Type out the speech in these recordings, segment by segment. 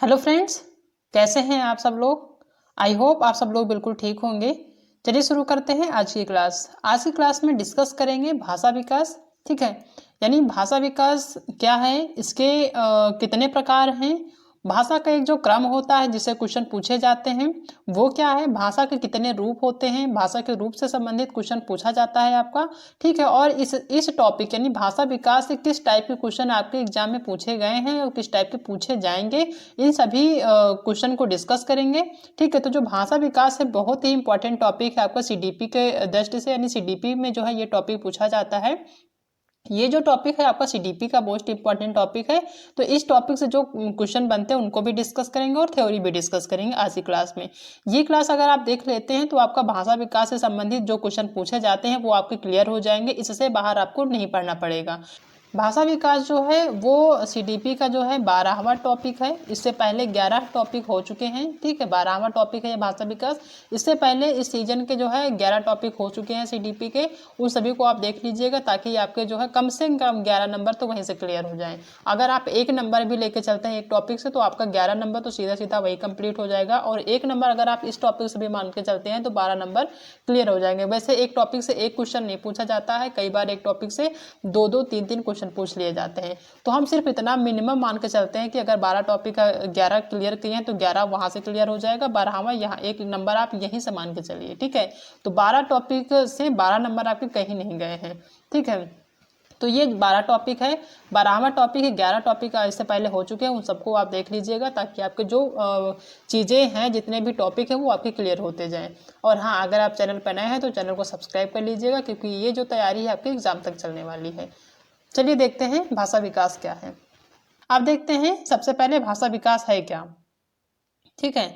Hello friends, कैसे हैं आप सब लोग। आई होप आप सब लोग बिल्कुल ठीक होंगे। चलिए शुरू करते हैं आज की क्लास। आज की क्लास में डिस्कस करेंगे भाषा विकास। ठीक है, यानी भाषा विकास क्या है, इसके कितने प्रकार हैं, भाषा का एक जो क्रम होता है जिससे क्वेश्चन पूछे जाते हैं वो क्या है, भाषा के कितने रूप होते हैं, भाषा के रूप से संबंधित क्वेश्चन पूछा जाता है आपका। ठीक है, और इस टॉपिक यानी भाषा विकास से किस टाइप के क्वेश्चन आपके एग्जाम में पूछे गए हैं और किस टाइप के पूछे जाएंगे, इन सभी क्वेश्चन को डिस्कस करेंगे। ठीक है, तो जो भाषा विकास है बहुत ही इंपॉर्टेंट टॉपिक है आपका सीडीपी के दृष्टि से, यानी सीडीपी में जो है ये टॉपिक पूछा जाता है। ये जो टॉपिक है आपका सीडीपी का मोस्ट इंपॉर्टेंट टॉपिक है। तो इस टॉपिक से जो क्वेश्चन बनते हैं उनको भी डिस्कस करेंगे और थ्योरी भी डिस्कस करेंगे आज की क्लास में। ये क्लास अगर आप देख लेते हैं तो आपका भाषा विकास से संबंधित जो क्वेश्चन पूछे जाते हैं वो आपके क्लियर हो जाएंगे, इससे बाहर आपको नहीं पढ़ना पड़ेगा। भाषा विकास जो है वो सीडीपी का जो है 12वां टॉपिक है। इससे पहले 11 टॉपिक हो चुके हैं। ठीक है, 12वां टॉपिक है ये भाषा विकास। इससे पहले इस सीजन के जो है 11 टॉपिक हो चुके हैं सीडीपी के, उन सभी को आप देख लीजिएगा ताकि आपके जो है कम से कम 11 नंबर तो वहीं से क्लियर हो जाए। अगर आप एक नंबर भी लेके चलते हैं एक टॉपिक से तो आपका 11 नंबर तो सीधा सीधा वही कंप्लीट हो जाएगा, और एक नंबर अगर आप इस टॉपिक से भी मान के चलते हैं तो 12 नंबर क्लियर हो जाएंगे। वैसे एक टॉपिक से एक क्वेश्चन नहीं पूछा जाता है, कई बार एक टॉपिक से दो दो तीन तीन क्वेश्चन पूछ लिए जाते हैं। तो हम सिर्फ इतना मिनिमम मान के चलते हैं कि अगर 12 टॉपिक का 11 क्लियर किए हैं तो 11 वहां से क्लियर हो जाएगा, 12वां यहाँ एक नंबर आप यहीं से मान के चलिए। ठीक है, तो 12 टॉपिक से 12 नंबर आपके कहीं नहीं गए हैं। ठीक है, तो ये 12 टॉपिक है, 12वां टॉपिक है, 11 टॉपिक इससे पहले हो चुके हैं, उन सबको आप देख लीजिएगा ताकि आपके जो चीज़ें हैं जितने भी टॉपिक हैं वो आपके क्लियर होते जाएं। और हाँ, अगर आप चैनल पर नए हैं तो चैनल को सब्सक्राइब कर लीजिएगा क्योंकि ये जो तैयारी है आपके एग्जाम तक चलने वाली है। चलिए देखते हैं भाषा विकास क्या है। आप देखते हैं सबसे पहले भाषा विकास है क्या। ठीक है,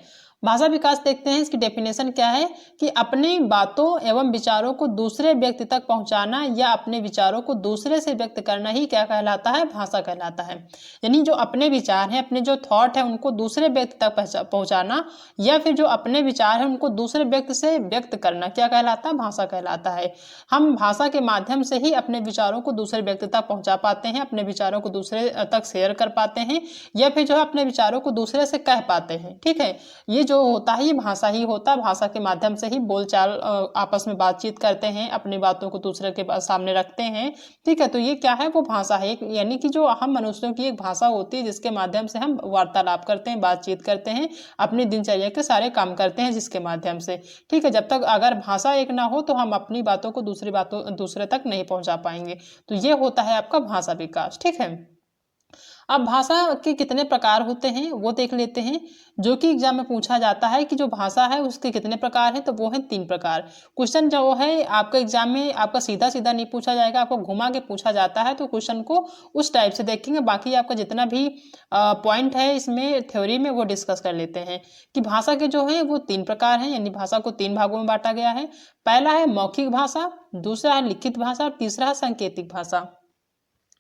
भाषा विकास देखते हैं, इसकी डेफिनेशन क्या है कि अपनी बातों एवं विचारों को दूसरे व्यक्ति तक पहुंचाना या अपने विचारों को दूसरे से व्यक्त करना ही क्या कहलाता है, भाषा कहलाता है। यानी जो अपने विचार हैं, अपने जो थॉट है उनको दूसरे व्यक्ति तक पहुंचाना या फिर जो अपने विचार है उनको दूसरे व्यक्ति से व्यक्त करना क्या कहलाता है, भाषा कहलाता है। हम भाषा के माध्यम से ही अपने विचारों को दूसरे व्यक्ति तक पहुंचा पाते हैं, अपने विचारों को दूसरे तक शेयर कर पाते हैं या फिर जो है अपने विचारों को दूसरे से कह पाते हैं। ठीक है, ये जो होता है ये भाषा ही होता है। भाषा के माध्यम से ही बोलचाल आपस में बातचीत करते हैं, अपनी बातों को दूसरे के सामने रखते हैं। ठीक है, तो ये क्या है, वो भाषा है, यानी कि जो हम मनुष्यों की एक भाषा होती है जिसके माध्यम से हम वार्तालाप करते हैं, बातचीत करते हैं, अपनी दिनचर्या के सारे काम करते हैं जिसके माध्यम से। ठीक है, जब तक अगर भाषा एक ना हो तो हम अपनी बातों को दूसरे तक नहीं पहुंचा पाएंगे। तो ये होता है आपका भाषा विकास। ठीक है, अब भाषा के कितने प्रकार होते हैं वो देख लेते हैं, जो कि एग्जाम में पूछा जाता है कि जो भाषा है उसके कितने प्रकार हैं, तो वो है 3 प्रकार। क्वेश्चन जो है आपका एग्जाम में आपका सीधा सीधा नहीं पूछा जाएगा, आपको घुमा के पूछा जाता है, तो क्वेश्चन को उस टाइप से देखेंगे। बाकी आपका जितना भी पॉइंट है इसमें थ्योरी में वो डिस्कस कर लेते हैं कि भाषा के जो है वो 3 प्रकार हैं, यानी भाषा को 3 भागों में बांटा गया है। पहला है मौखिक भाषा, दूसरा है लिखित भाषा और तीसरा है सांकेतिक भाषा।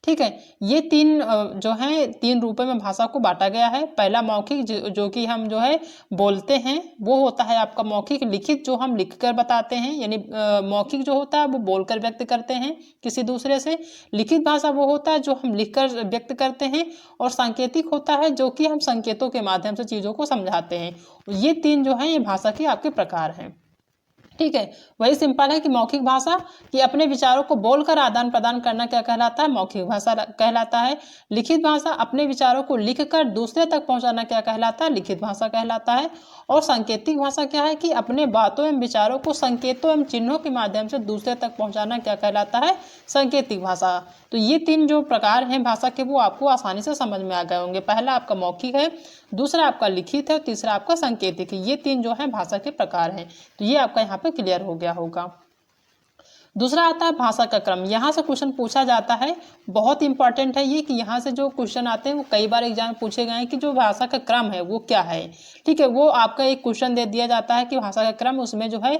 ठीक है, ये 3 जो है 3 रूपों में भाषा को बांटा गया है। पहला मौखिक जो कि हम जो है बोलते हैं वो होता है आपका मौखिक। लिखित जो हम लिख कर बताते हैं, यानी मौखिक जो होता है वो बोलकर व्यक्त करते हैं किसी दूसरे से। लिखित भाषा वो होता है जो हम लिखकर व्यक्त करते हैं, और सांकेतिक होता है जो कि हम संकेतों के माध्यम से चीज़ों को समझाते हैं। ये 3 जो है ये भाषा के आपके प्रकार हैं। ठीक है, वही सिंपल है कि मौखिक भाषा कि अपने विचारों को बोलकर आदान प्रदान करना क्या कहलाता है, मौखिक भाषा कहलाता है। लिखित भाषा अपने विचारों को लिखकर दूसरे तक पहुंचाना क्या कहलाता है, लिखित भाषा कहलाता है। और सांकेतिक भाषा क्या है कि अपने बातों एवं विचारों को संकेतों एवं चिन्हों के माध्यम से दूसरे तक पहुंचाना क्या कहलाता है, सांकेतिक भाषा। तो ये 3 जो प्रकार हैं भाषा के वो आपको आसानी से समझ में आ गए होंगे। पहला आपका मौखिक है, दूसरा आपका लिखित है, तीसरा आपका सांकेतिक है। ये 3 जो है भाषा के प्रकार हैं। तो ये आपका यहाँ पे क्लियर हो गया होगा। दूसरा आता है भाषा का क्रम। यहाँ से क्वेश्चन पूछा जाता है, बहुत इंपॉर्टेंट है ये कि यहाँ से जो क्वेश्चन आते हैं वो कई बार एग्जाम में पूछे गए हैं कि जो भाषा का क्रम है वो क्या है। ठीक है, वो आपका एक क्वेश्चन दे दिया जाता है कि भाषा का क्रम, उसमें जो है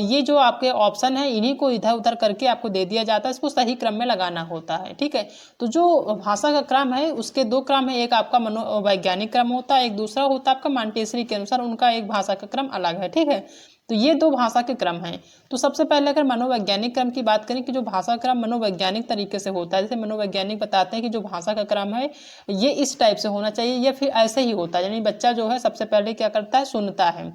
ये जो आपके ऑप्शन है इन्हीं को इधर उधर करके आपको दे दिया जाता है, इसको सही क्रम में लगाना होता है। ठीक है, तो जो भाषा का क्रम है उसके 2 क्रम है, एक आपका मनोवैज्ञानिक क्रम होता है, एक दूसरा होता है आपका मॉन्टेसरी के अनुसार उनका एक भाषा का क्रम अलग है। ठीक है, तो ये दो भाषा के क्रम हैं। तो सबसे पहले अगर मनोवैज्ञानिक क्रम की बात करें कि जो भाषा क्रम मनोवैज्ञानिक तरीके से होता है, जैसे मनोवैज्ञानिक बताते हैं कि जो भाषा का क्रम है ये इस टाइप से होना चाहिए या फिर ऐसे ही होता है। यानी बच्चा जो है सबसे पहले क्या करता है, सुनता है।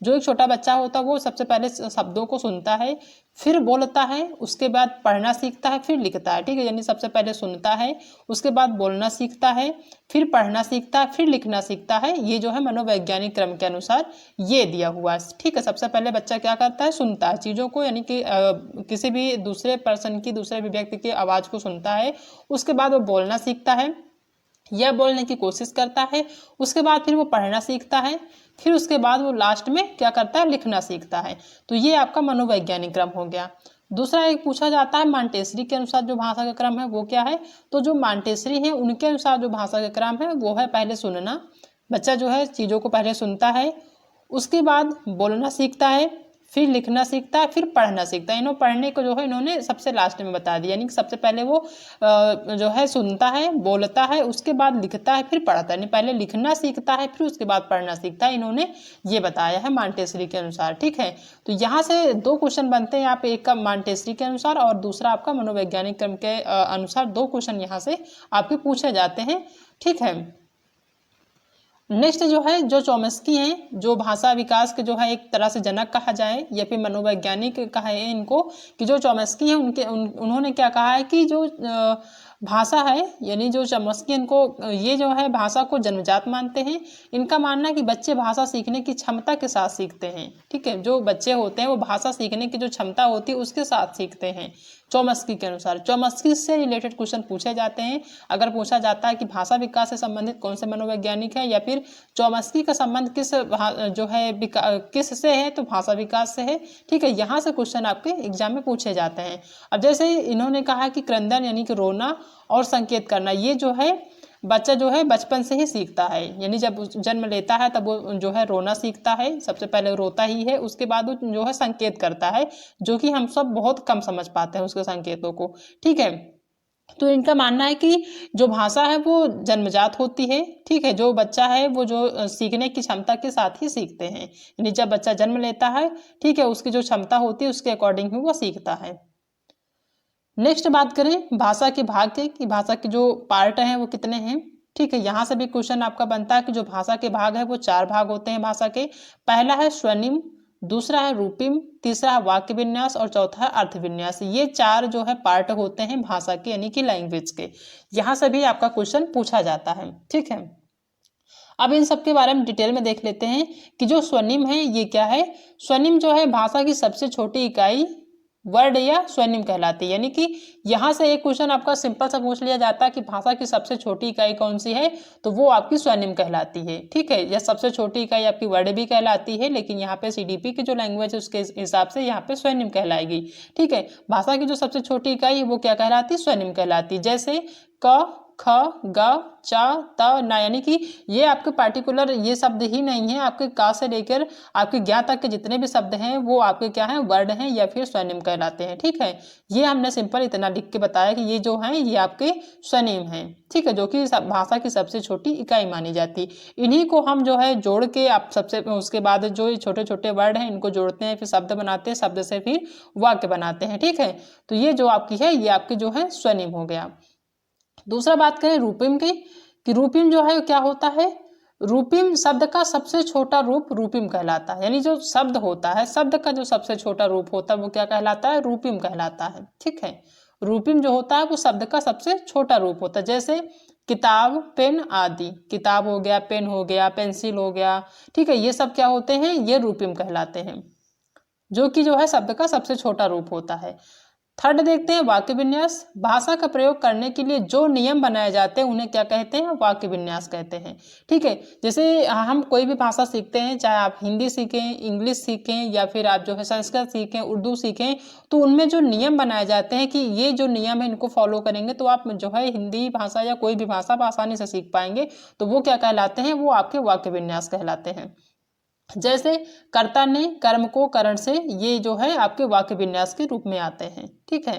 जो एक छोटा बच्चा होता है वो सबसे पहले शब्दों को सुनता है, फिर बोलता है, उसके बाद पढ़ना सीखता है, फिर लिखता है। ठीक है, यानी सबसे पहले सुनता है, उसके बाद बोलना सीखता है, फिर पढ़ना सीखता है, फिर लिखना सीखता है। ये जो है मनोवैज्ञानिक क्रम के अनुसार ये दिया हुआ है। ठीक है, सबसे पहले बच्चा क्या करता है, सुनता है चीज़ों को, यानी कि किसी भी दूसरे पर्सन की, दूसरे व्यक्ति की आवाज़ को सुनता है। उसके बाद वो बोलना सीखता है या बोलने की कोशिश करता है, उसके बाद फिर वो पढ़ना सीखता है, फिर उसके बाद वो लास्ट में क्या करता है, लिखना सीखता है। तो ये आपका मनोवैज्ञानिक क्रम हो गया। दूसरा एक पूछा जाता है मॉन्टेसरी के अनुसार जो भाषा का क्रम है वो क्या है। तो जो मॉन्टेसरी है उनके अनुसार जो भाषा का क्रम है वो है पहले सुनना। बच्चा जो है चीज़ों को पहले सुनता है, उसके बाद बोलना सीखता है, फिर लिखना सीखता है, फिर पढ़ना सीखता है। पढ़ने को जो है इन्होंने सबसे लास्ट में बता दिया, यानी कि सबसे पहले वो जो है सुनता है, बोलता है, उसके बाद लिखता है, फिर पढ़ता है। यानी पहले लिखना सीखता है, फिर उसके बाद पढ़ना सीखता है। इन्होंने ये बताया है मॉन्टेसरी के अनुसार। ठीक है, तो यहाँ से दो क्वेश्चन बनते हैं यहाँ पे, एक का मॉन्टेसरी के अनुसार और दूसरा आपका मनोवैज्ञानिक क्रम के अनुसार। दो क्वेश्चन यहाँ से आपके पूछे जाते हैं। ठीक है, नेक्स्ट जो है जो चॉम्स्की हैं, जो भाषा विकास के जो है एक तरह से जनक कहा जाए या फिर मनोवैज्ञानिक कहा है इनको, कि जो चॉम्स्की हैं उन्होंने क्या कहा है कि जो भाषा है, यानी जो चॉम्स्की इनको ये जो है भाषा को जन्मजात मानते हैं। इनका मानना है कि बच्चे भाषा सीखने की क्षमता के साथ सीखते हैं। ठीक है, जो बच्चे होते हैं वो भाषा सीखने की जो क्षमता होती है उसके साथ सीखते हैं चॉम्स्की के अनुसार। चॉम्स्की से रिलेटेड क्वेश्चन पूछे जाते हैं। अगर पूछा जाता है कि भाषा विकास से संबंधित कौन से मनोवैज्ञानिक है या फिर चॉम्स्की का संबंध किस जो है किस से है, तो भाषा विकास से है। ठीक है, यहाँ से क्वेश्चन आपके एग्जाम में पूछे जाते हैं। अब जैसे इन्होंने कहा कि क्रंदन यानी कि रोना और संकेत करना, ये जो है बच्चा जो है बचपन से ही सीखता है। यानी जब जन्म लेता है तब वो जो है रोना सीखता है, सबसे पहले रोता ही है, उसके बाद वो जो है संकेत करता है, जो कि हम सब बहुत कम समझ पाते हैं उसके संकेतों को। ठीक है, तो इनका मानना है कि जो भाषा है वो जन्मजात होती है। ठीक है, जो बच्चा है वो जो सीखने की क्षमता के साथ ही सीखते हैं। यानी जब बच्चा जन्म लेता है, ठीक है, उसकी जो क्षमता होती है उसके अकॉर्डिंग ही वो सीखता है। नेक्स्ट बात करें भाषा के भाग के, कि भाषा के जो पार्ट हैं वो कितने हैं। ठीक है, यहाँ से भी क्वेश्चन आपका बनता है कि जो भाषा के भाग है वो 4 भाग होते हैं भाषा के। पहला है स्वनिम, दूसरा है रूपिम, तीसरा है वाक्य विन्यास और चौथा है अर्थ विन्यास। ये 4 जो है पार्ट होते हैं भाषा के, यानी कि लैंग्वेज के। यहाँ से भी आपका क्वेश्चन पूछा जाता है। ठीक है, अब इन सब के बारे में डिटेल में देख लेते हैं कि जो स्वनिम है ये क्या है। स्वनिम जो है भाषा की सबसे छोटी इकाई वर्ड या स्वनिम कहलाती है। यानी कि यहाँ से एक क्वेश्चन आपका सिंपल सा पूछ लिया जाता है कि भाषा की सबसे छोटी इकाई कौन सी है, तो वो आपकी स्वनिम कहलाती है। ठीक है, यह सबसे छोटी इकाई आपकी वर्ड भी कहलाती है, लेकिन यहाँ पे सीडीपी की जो लैंग्वेज है उसके हिसाब से यहाँ पे स्वनिम कहलाएगी। ठीक है, भाषा की जो सबसे छोटी इकाई है वो क्या कहलाती है, स्वनिम कहलाती है। जैसे क, ख, ग, च, त, न, यानी कि ये आपके पार्टिकुलर ये शब्द ही नहीं है, आपके का से लेकर आपके ज्ञा तक के जितने भी शब्द हैं वो आपके क्या हैं, वर्ड हैं या फिर स्वनिम कहलाते हैं। ठीक है, ये हमने सिंपल इतना लिख के बताया कि ये जो हैं ये आपके स्वनिम हैं। ठीक है, जो कि भाषा की सबसे छोटी इकाई मानी जाती। इन्हीं को हम जो है जोड़ के आप सबसे उसके बाद जो छोटे छोटे वर्ड हैं इनको जोड़ते हैं, फिर शब्द बनाते हैं, शब्द से फिर वाक्य बनाते हैं। ठीक है, तो ये जो आपकी है ये आपकी जो है स्वनिम हो गया। दूसरा बात करें रूपिम की, कि रूपिम जो है क्या होता है, रूपिम शब्द का सबसे छोटा रूप रूपिम कहलाता है। यानी जो शब्द होता है, शब्द का जो सबसे छोटा रूप होता है वो क्या कहलाता है, रूपिम कहलाता है। ठीक है, रूपिम जो होता है वो शब्द का सबसे छोटा रूप होता है। जैसे किताब, पेन आदि, किताब हो गया, पेन हो गया, पेंसिल हो गया। ठीक है, ये सब क्या होते हैं, ये रूपिम कहलाते हैं, जो कि जो है शब्द का सबसे छोटा रूप होता है। थर्ड देखते हैं वाक्य विन्यास। भाषा का प्रयोग करने के लिए जो नियम बनाए जाते हैं उन्हें क्या कहते हैं, वाक्य विन्यास कहते हैं। ठीक है, जैसे हम कोई भी भाषा सीखते हैं, चाहे आप हिंदी सीखें, इंग्लिश सीखें या फिर आप जो है संस्कृत सीखें, उर्दू सीखें, तो उनमें जो नियम बनाए जाते हैं कि ये जो नियम है इनको फॉलो करेंगे तो आप जो है हिंदी भाषा या कोई भी भाषा आसानी से सीख पाएंगे। तो वो क्या कहलाते हैं, वो आपके वाक्य विन्यास कहलाते हैं। जैसे कर्ता ने कर्म को करण से, ये जो है आपके वाक्य विन्यास के रूप में आते हैं। ठीक है,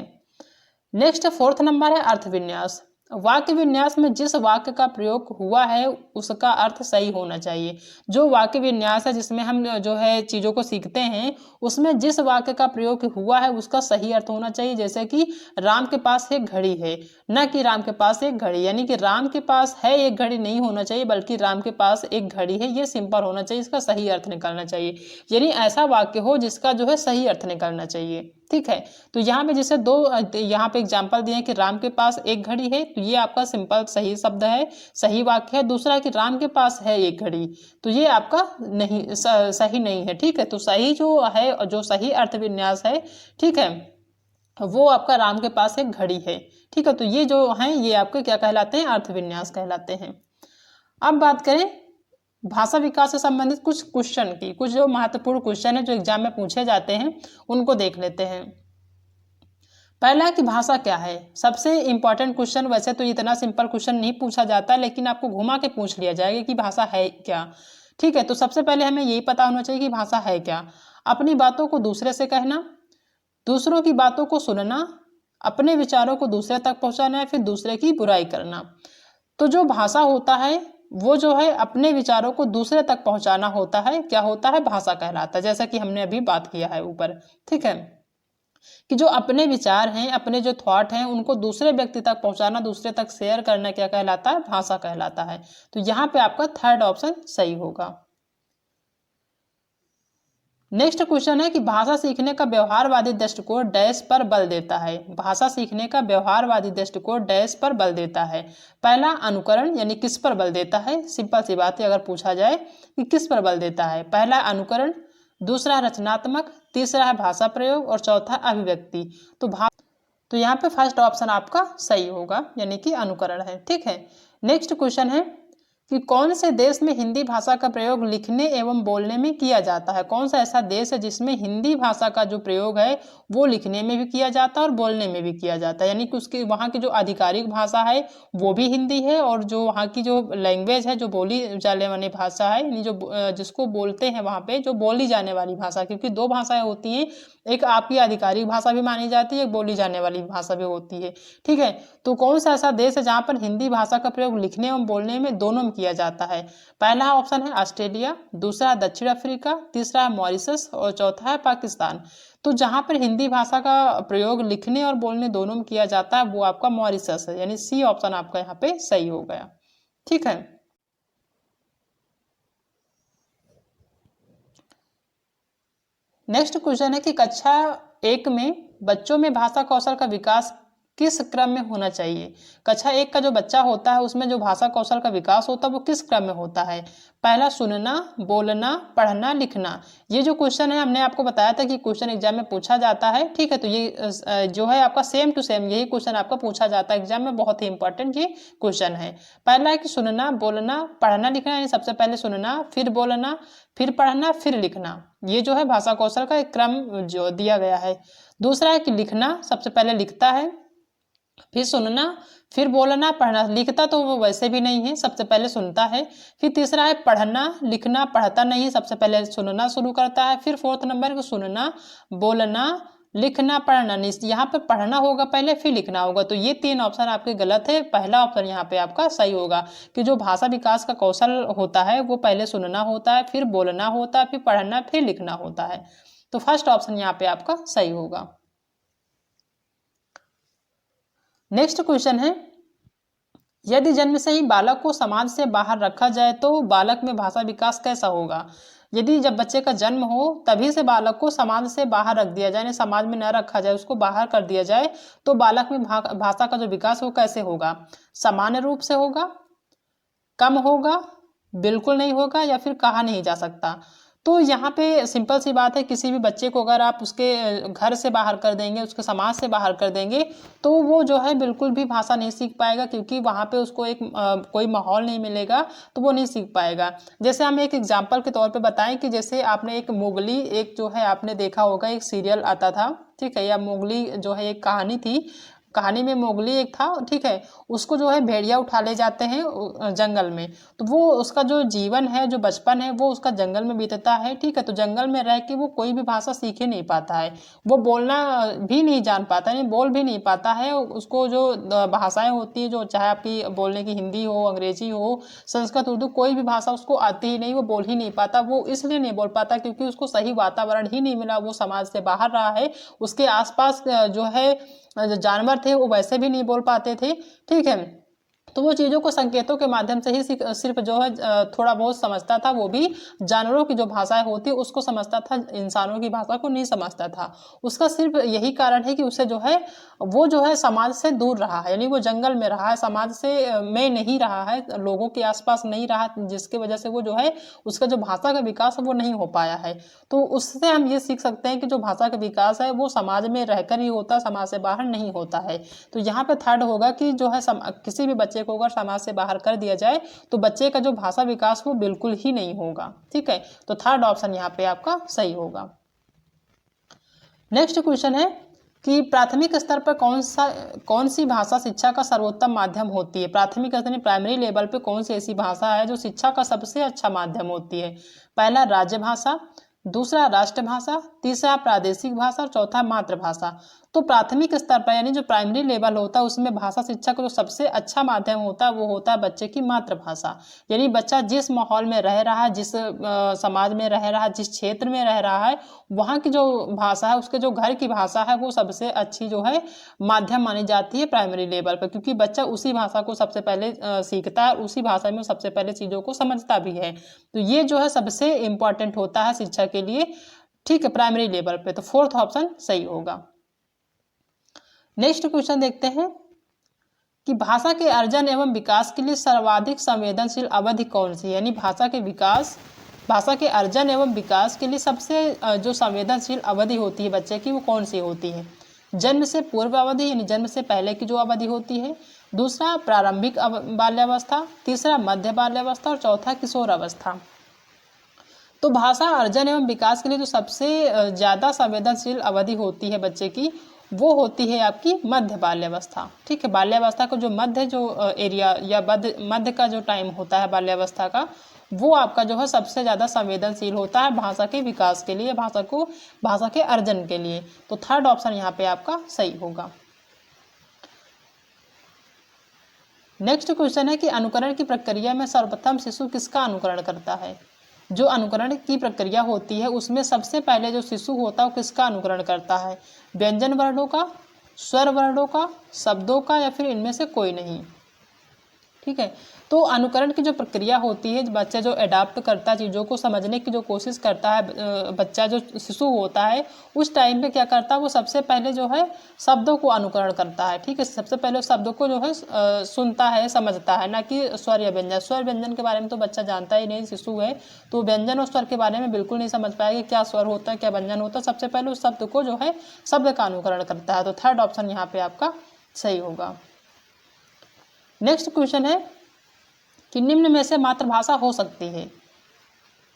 नेक्स्ट 4th नंबर है अर्थ विन्यास। वाक्य विन्यास में जिस वाक्य का प्रयोग हुआ है उसका अर्थ सही होना चाहिए। जो वाक्य विन्यास है जिसमें हम जो है चीज़ों को सीखते हैं, उसमें जिस वाक्य का प्रयोग हुआ है उसका सही अर्थ होना चाहिए। जैसे कि राम के पास एक घड़ी है, न कि राम के पास एक घड़ी, यानी कि राम के पास है एक घड़ी नहीं होना चाहिए, बल्कि राम के पास एक घड़ी है, ये सिंपल होना चाहिए, इसका सही अर्थ निकालना चाहिए। यानी ऐसा वाक्य हो जिसका जो है सही अर्थ निकालना चाहिए। ठीक है, तो यहाँ पे जैसे दो यहाँ पे एग्जांपल दिए हैं कि राम के पास एक घड़ी है, तो ये आपका सिंपल सही शब्द है, सही वाक्य है। दूसरा कि राम के पास है एक घड़ी, तो ये आपका नहीं सही नहीं है। ठीक है, तो सही जो है, जो सही अर्थ विन्यास है, ठीक है, वो आपका राम के पास एक घड़ी है। ठीक है, तो ये जो है ये आपके क्या कहलाते हैं, अर्थ विन्यास कहलाते हैं। अब बात करें भाषा विकास से संबंधित कुछ क्वेश्चन की, कुछ जो महत्वपूर्ण क्वेश्चन है जो एग्जाम में पूछे जाते हैं उनको देख लेते हैं। पहला कि भाषा क्या है, सबसे इंपॉर्टेंट क्वेश्चन। वैसे तो इतना सिंपल क्वेश्चन नहीं पूछा जाता, लेकिन आपको घुमा के पूछ लिया जाएगा कि भाषा है क्या। ठीक है, तो सबसे पहले हमें यही पता होना चाहिए कि भाषा है क्या। अपनी बातों को दूसरे से कहना, दूसरों की बातों को सुनना, अपने विचारों को दूसरे तक पहुंचाना, फिर दूसरे की बुराई करना। तो जो भाषा होता है वो जो है अपने विचारों को दूसरे तक पहुंचाना होता है, क्या होता है, भाषा कहलाता है। जैसा कि हमने अभी बात किया है ऊपर। ठीक है, कि जो अपने विचार हैं, अपने जो थॉट हैं, उनको दूसरे व्यक्ति तक पहुंचाना, दूसरे तक शेयर करना क्या कहलाता है, भाषा कहलाता है। तो यहाँ पे आपका थर्ड ऑप्शन सही होगा। नेक्स्ट क्वेश्चन है कि भाषा सीखने का व्यवहारवादी दृष्टिकोण डैश पर बल देता है। भाषा सीखने का व्यवहारवादी दृष्टिकोण डैश पर बल देता है। पहला अनुकरण, यानी किस पर बल देता है। सिंपल सी बात है, अगर पूछा जाए कि किस पर बल देता है, पहला अनुकरण, दूसरा रचनात्मक, तीसरा है भाषा प्रयोग और चौथा अभिव्यक्ति। तो यहाँ पे फर्स्ट ऑप्शन आपका सही होगा, यानी कि अनुकरण है। ठीक है, नेक्स्ट क्वेश्चन है कि कौन से देश में हिंदी भाषा का प्रयोग लिखने एवं बोलने में किया जाता है। कौन सा ऐसा देश है जिसमें हिंदी भाषा का जो प्रयोग है वो लिखने में भी किया जाता है और बोलने में भी किया जाता है, यानी कि उसकी वहाँ की जो आधिकारिक भाषा है वो भी हिंदी है, और जो वहाँ की जो लैंग्वेज है, जो बोली जाने वाली भाषा है, यानी जो जिसको बोलते हैं वहाँ पे, जो बोली जाने वाली भाषा, क्योंकि दो भाषाएं होती हैं, एक आपकी आधिकारिक भाषा भी मानी जाती है, एक बोली जाने वाली भाषा भी होती है। ठीक है, तो कौन सा ऐसा देश है जहाँ पर हिंदी भाषा का प्रयोग लिखने एवं बोलने में दोनों में किया जाता है। पहला ऑप्शन है ऑस्ट्रेलिया, दूसरा दक्षिण अफ्रीका, तीसरा है मॉरिशस और चौथा है पाकिस्तान। तो जहाँ पर हिंदी भाषा का प्रयोग लिखने और बोलने दोनों में किया जाता है वो आपका मॉरिशस है, यानी सी ऑप्शन आपका यहाँ पे सही हो गया। ठीक है, नेक्स्ट क्वेश्चन है कि कक्षा 1 में बच्चों में भाषा कौशल का विकास किस क्रम में होना चाहिए। कक्षा 1 का जो बच्चा होता है उसमें जो भाषा कौशल का विकास होता है वो किस क्रम में होता है। पहला सुनना, बोलना, पढ़ना, लिखना। ये जो क्वेश्चन है हमने आपको बताया था कि क्वेश्चन एग्जाम में पूछा जाता है। ठीक है, तो ये जो है आपका सेम टू सेम यही क्वेश्चन आपका पूछा जाता है एग्जाम में, बहुत ही इंपॉर्टेंट ये क्वेश्चन है। पहला है कि सुनना, बोलना, पढ़ना, लिखना, यानी सबसे पहले सुनना, फिर बोलना, फिर पढ़ना, फिर लिखना। ये जो है भाषा कौशल का एक क्रम जो दिया गया है। दूसरा है कि लिखना, सबसे पहले लिखता है, फिर सुनना, फिर बोलना, पढ़ना। लिखता तो वो वैसे भी नहीं है, सबसे पहले सुनता है। फिर तीसरा है पढ़ना, लिखना, पढ़ता नहीं है, सबसे पहले सुनना शुरू करता है। फिर फोर्थ नंबर को सुनना, बोलना, लिखना, पढ़ना। यहाँ पे पढ़ना होगा पहले, फिर लिखना होगा। तो ये तीन ऑप्शन आपके गलत है, पहला ऑप्शन यहाँ पे आपका सही होगा कि जो भाषा विकास का कौशल होता है वो पहले सुनना होता है, फिर बोलना होता है, फिर पढ़ना, फिर लिखना होता है। तो फर्स्ट ऑप्शन यहाँ पे आपका सही होगा। नेक्स्ट क्वेश्चन है, यदि जन्म से ही बालक को समाज से बाहर रखा जाए तो बालक में भाषा विकास कैसा होगा। यदि जब बच्चे का जन्म हो तभी से बालक को समाज से बाहर रख दिया जाए, समाज में न रखा जाए, उसको बाहर कर दिया जाए, तो बालक में भाषा का जो विकास हो कैसे होगा। सामान्य रूप से होगा, कम होगा, बिल्कुल नहीं होगा, या फिर कहा नहीं जा सकता। तो यहाँ पे सिंपल सी बात है, किसी भी बच्चे को अगर आप उसके घर से बाहर कर देंगे, उसके समाज से बाहर कर देंगे, तो वो जो है बिल्कुल भी भाषा नहीं सीख पाएगा, क्योंकि वहाँ पे उसको एक कोई माहौल नहीं मिलेगा, तो वो नहीं सीख पाएगा। जैसे हम एक एग्जांपल के तौर पे बताएं कि जैसे आपने एक मोगली, एक जो है आपने देखा होगा एक सीरियल आता था, ठीक है, या मोगली जो है एक कहानी थी, कहानी में मोगली एक था, ठीक है, उसको जो है भेड़िया उठा ले जाते हैं जंगल में, तो वो उसका जो जीवन है, जो बचपन है, वो उसका जंगल में बीतता है, ठीक है। तो जंगल में रह के वो कोई भी भाषा सीख ही नहीं पाता है, वो बोलना भी नहीं जान पाता है, बोल भी नहीं पाता है। उसको जो भाषाएं होती है, जो चाहे आपकी बोलने की हिंदी हो, अंग्रेजी हो, संस्कृत, उर्दू, कोई भी भाषा उसको आती ही नहीं, वो बोल ही नहीं पाता। वो इसलिए नहीं बोल पाता क्योंकि उसको सही वातावरण ही नहीं मिला, वो समाज से बाहर रहा है, उसके आसपास जो है जानवर थे वो वैसे भी नहीं बोल पाते थे, ठीक है। तो वो चीज़ों को संकेतों के माध्यम से ही सिर्फ जो है थोड़ा बहुत समझता था, वो भी जानवरों की जो भाषाएं होती है उसको समझता था, इंसानों की भाषा को नहीं समझता था। उसका सिर्फ यही कारण है कि उसे जो है वो जो है समाज से दूर रहा है, यानी वो जंगल में रहा है, समाज से में नहीं रहा है, लोगों के आसपास नहीं रहा, जिसकी वजह से वो जो है उसका जो भाषा का विकास है वो नहीं हो पाया है। तो उससे हम ये सीख सकते हैं कि जो भाषा का विकास है वो समाज में रहकर ही होता, समाज से बाहर नहीं होता है। तो यहाँ पे थर्ड होगा कि जो है किसी भी बच्चे को अगर समाज से बाहर कर दिया जाए तो बच्चे का जो भाषा विकास वो बिल्कुल ही नहीं होगा, ठीक है। तो थर्ड ऑप्शन यहाँ पे आपका सही होगा। नेक्स्ट क्वेश्चन है कि प्राथमिक स्तर पर कौन सी भाषा शिक्षा का सर्वोत्तम माध्यम होती है। प्राथमिक स्तर यानी प्राइमरी लेवल पे कौन सी ऐसी भाषा है जो शिक्षा का सबसे अच्छा माध्यम होती है। पहला राज्य भाषा, दूसरा राष्ट्रभाषा, तीसरा प्रादेशिक भाषा और चौथा मातृभाषा। तो प्राथमिक स्तर पर यानी जो प्राइमरी लेवल होता है उसमें भाषा शिक्षा का जो सबसे अच्छा माध्यम होता है वो होता है बच्चे की मातृभाषा। यानी बच्चा जिस माहौल में रह रहा है, जिस समाज में रह रहा है, जिस क्षेत्र में रह रहा है, वहाँ की जो भाषा है, उसके जो घर की भाषा है वो सबसे अच्छी जो है माध्यम मानी जाती है प्राइमरी लेवल पर, क्योंकि बच्चा उसी भाषा को सबसे पहले सीखता है, उसी भाषा में सबसे पहले चीज़ों को समझता भी है। तो ये जो है सबसे इम्पॉर्टेंट होता है शिक्षा के लिए, ठीक है, प्राइमरी लेवल पे। तो फोर्थ ऑप्शन सही होगा। नेक्स्ट क्वेश्चन देखते हैं कि भाषा के अर्जन एवं विकास के लिए सर्वाधिक संवेदनशील अवधि कौन सी है। यानी भाषा के अर्जन एवं विकास के लिए सबसे जो संवेदनशील अवधि होती है बच्चे की वो कौन सी होती है। जन्म से पूर्व अवधि यानी जन्म से पहले की जो अवधि होती है, दूसरा प्रारंभिक बाल्यावस्था, तीसरा मध्य बाल्यावस्था और चौथा किशोर अवस्था। तो भाषा अर्जन एवं विकास के लिए जो सबसे ज़्यादा संवेदनशील अवधि होती है बच्चे की वो होती है आपकी मध्य बाल्यावस्था, ठीक है। बाल्यावस्था का जो मध्य जो एरिया या मध्य का जो टाइम होता है बाल्यावस्था का, वो आपका जो है सबसे ज़्यादा संवेदनशील होता है भाषा के विकास के लिए, भाषा के अर्जन के लिए। तो थर्ड ऑप्शन यहाँ पे आपका सही होगा। नेक्स्ट क्वेश्चन है कि अनुकरण की प्रक्रिया में सर्वप्रथम शिशु किसका अनुकरण करता है। जो अनुकरण की प्रक्रिया होती है उसमें सबसे पहले जो शिशु होता है वो किसका अनुकरण करता है। व्यंजन वर्णों का, स्वर वर्णों का, शब्दों का, या फिर इनमें से कोई नहीं, ठीक है। तो अनुकरण की जो प्रक्रिया होती है, बच्चा जो अडाप्ट करता है, चीज़ों को समझने की जो कोशिश करता है बच्चा जो शिशु होता है, उस टाइम पे क्या करता है वो सबसे पहले जो है शब्दों को अनुकरण करता है, ठीक है। सबसे पहले शब्दों को जो है सुनता है, समझता है, ना कि स्वर या व्यंजन। स्वर व्यंजन के बारे में तो बच्चा जानता ही नहीं, शिशु है, तो व्यंजन और स्वर के बारे में बिल्कुल नहीं समझ पाएगा क्या स्वर होता है क्या व्यंजन होता है। सबसे पहले उस शब्द को जो है शब्द का अनुकरण करता है। तो थर्ड ऑप्शन यहाँ पे आपका सही होगा। नेक्स्ट क्वेश्चन है कि निम्न में से मातृभाषा हो सकती है।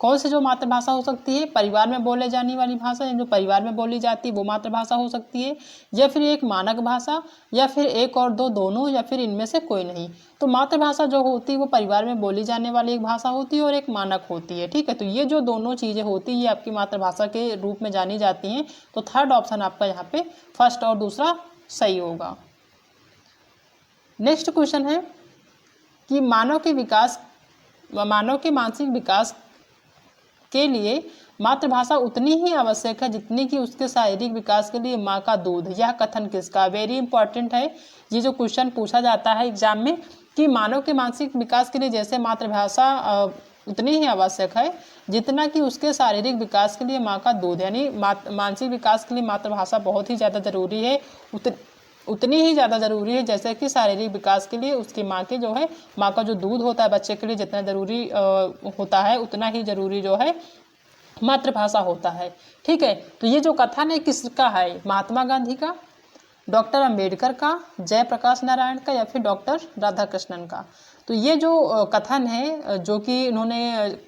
कौन सी जो मातृभाषा हो सकती है। परिवार में बोले जाने वाली भाषा, जो परिवार में बोली जाती है वो मातृभाषा हो सकती है, या फिर एक मानक भाषा, या फिर एक और दो, दोनों, या फिर इनमें से कोई नहीं। तो मातृभाषा जो होती है वो परिवार में बोली जाने वाली एक भाषा होती है और एक मानक होती है, ठीक है। तो ये जो दोनों चीज़ें होती है ये आपकी मातृभाषा के रूप में जानी जाती हैं। तो थर्ड ऑप्शन आपका यहाँ पे फर्स्ट और दूसरा सही होगा। नेक्स्ट क्वेश्चन है कि मानव के मानसिक विकास के लिए मातृभाषा उतनी ही आवश्यक है जितनी कि उसके शारीरिक विकास के लिए माँ का दूध। यह कथन किसका। वेरी इंपॉर्टेंट है ये जो क्वेश्चन पूछा जाता है एग्जाम में, कि मानव के मानसिक विकास के लिए जैसे मातृभाषा उतनी ही आवश्यक है जितना कि उसके शारीरिक विकास के लिए माँ का दूध। यानी मानसिक विकास के लिए मातृभाषा बहुत ही ज़्यादा जरूरी है, उतनी ही ज़्यादा ज़रूरी है जैसे कि शारीरिक विकास के लिए उसकी माँ के जो है माँ का जो दूध होता है बच्चे के लिए जितना ज़रूरी होता है उतना ही ज़रूरी जो है मातृभाषा होता है, ठीक है। तो ये जो कथन है किसका है। महात्मा गांधी का, डॉक्टर अंबेडकर का, जयप्रकाश नारायण का, या फिर डॉक्टर राधाकृष्णन का। तो ये जो कथन है जो कि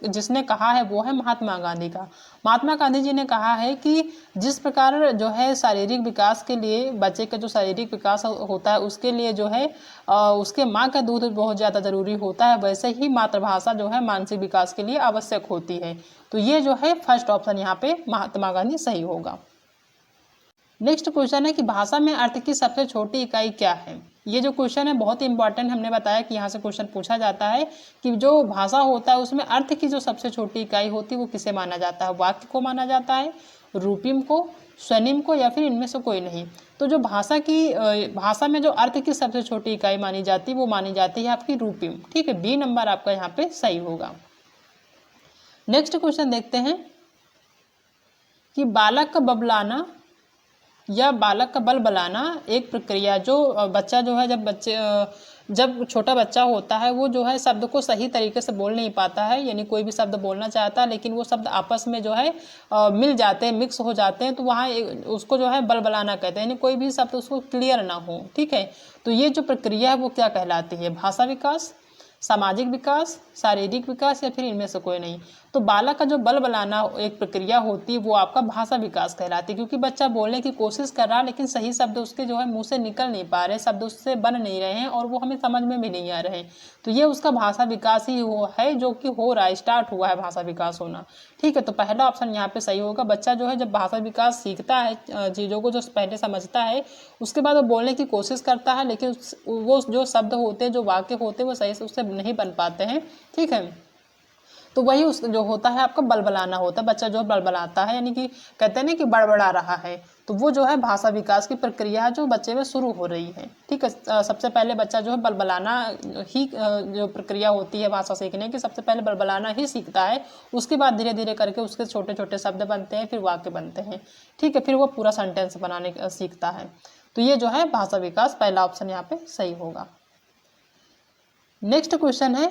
जिसने कहा है वो है महात्मा गांधी का। महात्मा गांधी जी ने कहा है कि जिस प्रकार जो है शारीरिक विकास के लिए बच्चे का जो शारीरिक विकास होता है उसके लिए जो है उसके माँ का दूध बहुत ज़्यादा ज़रूरी होता है, वैसे ही मातृभाषा जो है मानसिक विकास के लिए आवश्यक होती है। तो ये जो है फर्स्ट ऑप्शन यहाँ पे महात्मा गांधी सही होगा। नेक्स्ट क्वेश्चन है कि भाषा में अर्थ की सबसे छोटी इकाई क्या है। ये जो क्वेश्चन है बहुत ही इंपॉर्टेंट, हमने बताया कि यहाँ से क्वेश्चन पूछा जाता है कि जो भाषा होता है उसमें अर्थ की जो सबसे छोटी इकाई होती है वो किसे माना जाता है। वाक्य को माना जाता है, रूपिम को, स्वनिम को, या फिर इनमें से कोई नहीं। तो जो भाषा में जो अर्थ की सबसे छोटी इकाई मानी जाती है वो मानी जाती है आपकी रूपिम। ठीक है, बी नंबर आपका यहाँ पे सही होगा। नेक्स्ट क्वेश्चन देखते हैं कि बालक का बबलाना या बालक का बलबलाना एक प्रक्रिया, जो बच्चा जो है जब छोटा बच्चा होता है वो जो है शब्द को सही तरीके से बोल नहीं पाता है, यानी कोई भी शब्द बोलना चाहता है लेकिन वो शब्द आपस में जो है मिल जाते हैं, मिक्स हो जाते हैं, तो वहाँ उसको जो है बलबलाना कहते हैं, यानी कोई भी शब्द उसको क्लियर ना हो। ठीक है, तो ये जो प्रक्रिया है वो क्या कहलाती है, भाषा विकास, सामाजिक विकास, शारीरिक विकास, या फिर इनमें से कोई नहीं। तो बालक का जो बलबलाना एक प्रक्रिया होती है वो आपका भाषा विकास कहलाती है, क्योंकि बच्चा बोलने की कोशिश कर रहा है लेकिन सही शब्द उसके जो है मुंह से निकल नहीं पा रहे, शब्द उससे बन नहीं रहे हैं और वो हमें समझ में भी नहीं आ रहे हैं। तो ये उसका भाषा विकास ही है जो कि हो रहा है, स्टार्ट हुआ है भाषा विकास होना। ठीक है, तो पहला ऑप्शन यहाँ पे सही होगा। बच्चा जो है जब भाषा विकास सीखता है, चीज़ों को जो पहले समझता है उसके बाद वो बोलने की कोशिश करता है लेकिन वो जो शब्द होते हैं, जो वाक्य होते हैं वो सही से उससे नहीं बन पाते हैं। ठीक है, तो वही उस जो होता है आपका बलबलाना होता है, बच्चा जो बलबलाता है, यानी कि कहते हैं ना कि बड़बड़ा रहा है, तो वो जो है भाषा विकास की प्रक्रिया है जो बच्चे में शुरू हो रही है। ठीक है, सबसे पहले बच्चा जो है बलबलाना ही जो प्रक्रिया होती है भाषा सीखने की, सबसे पहले बलबलाना ही सीखता है, उसके बाद धीरे धीरे करके उसके छोटे छोटे शब्द बनते हैं, फिर वाक्य बनते हैं। ठीक है, फिर वो पूरा सेंटेंस बनाने सीखता है। तो ये जो है भाषा विकास, पहला ऑप्शन यहाँ पे सही होगा। नेक्स्ट क्वेश्चन है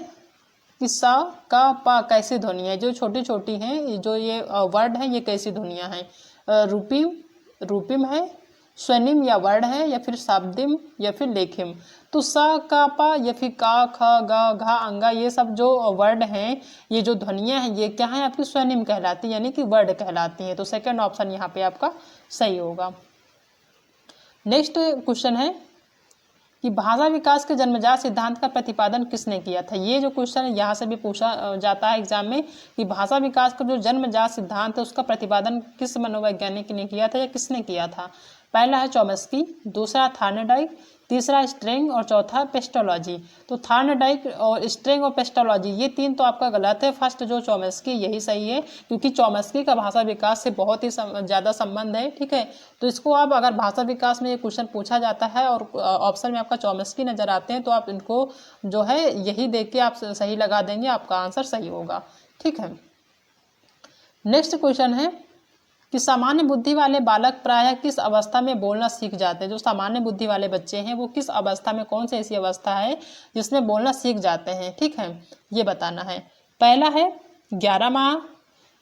कि सा, का, पा कैसी ध्वनि है, जो छोटी छोटी हैं, जो ये वर्ड है ये कैसी ध्वनियाँ हैं। रूपिम है, स्वनिम या वर्ड है, या फिर शाब्दिम, या फिर लेखिम। तो सा, का, पा, या फिर का, ख, ग, घा, अंगा, ये सब जो वर्ड हैं, ये जो ध्वनियाँ हैं ये क्या है आपकी स्वनिम कहलाती है, यानी कि वर्ड कहलाती हैं। तो सेकंड ऑप्शन यहाँ पे आपका सही होगा। नेक्स्ट क्वेश्चन है कि भाषा विकास के जन्मजात सिद्धांत का प्रतिपादन किसने किया था। ये जो क्वेश्चन है यहाँ से भी पूछा जाता है एग्जाम में कि भाषा विकास का जो जन्मजात सिद्धांत है उसका प्रतिपादन किस मनोवैज्ञानिक ने किया था या किसने किया था। पहला है चॉम्स्की, दूसरा थार्नडाइक, तीसरा स्ट्रिंग और चौथा पेस्टोलॉजी। तो थार्नडाइक और स्ट्रिंग और पेस्टोलॉजी ये तीन तो आपका गलत है, फर्स्ट जो चॉम्स्की यही सही है, क्योंकि चॉम्स्की का भाषा विकास से बहुत ही ज़्यादा संबंध है। ठीक है, तो इसको आप अगर भाषा विकास में ये क्वेश्चन पूछा जाता है और ऑप्शन में आपका चॉम्स्की नज़र आते हैं तो आप इनको जो है यही देख के आप सही लगा देंगे, आपका आंसर सही होगा। ठीक है, नेक्स्ट क्वेश्चन है कि सामान्य बुद्धि वाले बालक प्रायः किस अवस्था में बोलना सीख जाते हैं। जो सामान्य बुद्धि वाले बच्चे हैं वो किस अवस्था में, कौन सी ऐसी अवस्था है जिसमें बोलना सीख जाते हैं। ठीक है, ये बताना है। पहला है 11 माह,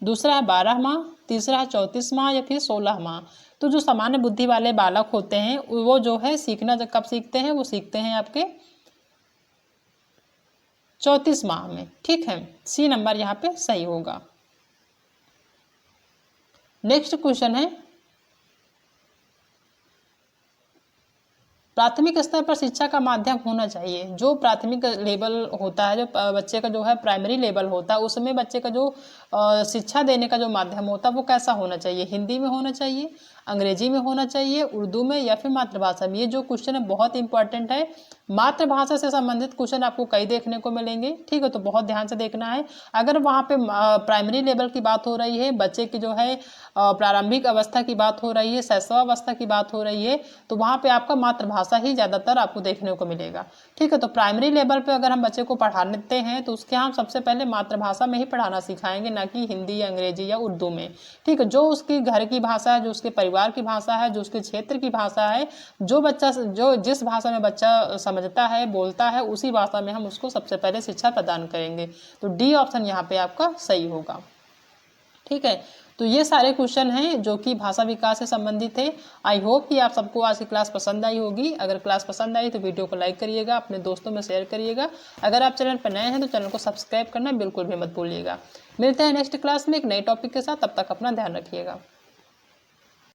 दूसरा है 12 माह, तीसरा है 34 माह, या फिर 16 माह। तो जो सामान्य बुद्धि वाले बालक होते हैं वो जो है सीखना जब कब सीखते हैं, वो सीखते हैं आपके 34 माह में। ठीक है, सी नंबर यहाँ पे सही होगा। नेक्स्ट क्वेश्चन है प्राथमिक स्तर पर शिक्षा का माध्यम होना चाहिए। जो प्राथमिक लेवल होता है, जो बच्चे का जो है प्राइमरी लेवल होता है, उसमें बच्चे का जो शिक्षा देने का जो माध्यम होता है वो कैसा होना चाहिए। हिंदी में होना चाहिए, अंग्रेजी में होना चाहिए, उर्दू में, या फिर मातृभाषा में। ये जो क्वेश्चन है बहुत इंपॉर्टेंट है। मातृभाषा से संबंधित क्वेश्चन आपको कई देखने को मिलेंगे। ठीक है, तो बहुत ध्यान से देखना है। अगर वहाँ पे प्राइमरी लेवल की बात हो रही है, बच्चे की जो है प्रारंभिक अवस्था की बात हो रही है, शैशवावस्था की बात हो रही है, तो वहाँ पे आपका मातृभाषा ही ज़्यादातर आपको देखने को मिलेगा। ठीक है, तो प्राइमरी लेवल पे अगर हम बच्चे को पढ़ाते हैं तो उसके हम सबसे पहले मातृभाषा में ही पढ़ाना सिखाएंगे, ना कि हिंदी, अंग्रेजी या उर्दू में। ठीक है, जो उसकी घर की भाषा है, जो उसके परिवार की भाषा है, जो उसके क्षेत्र की भाषा है, जो बच्चा जो जिस भाषा में बच्चा समझता है, बोलता है, उसी भाषा में हम उसको सबसे पहले शिक्षा प्रदान करेंगे। तो डी ऑप्शन यहाँ पे आपका सही होगा। ठीक है। तो ये सारे क्वेश्चन हैं जो कि भाषा विकास से संबंधित है। आई होप कि आप सबको आज की क्लास पसंद आई होगी। अगर क्लास पसंद आई तो वीडियो को लाइक करिएगा, अपने दोस्तों में शेयर करिएगा। अगर आप चैनल पर नए हैं तो चैनल को सब्सक्राइब करना बिल्कुल भी मत भूलिएगा। मिलते हैं नेक्स्ट क्लास में एक नए टॉपिक के साथ, तब तक अपना ध्यान रखिएगा।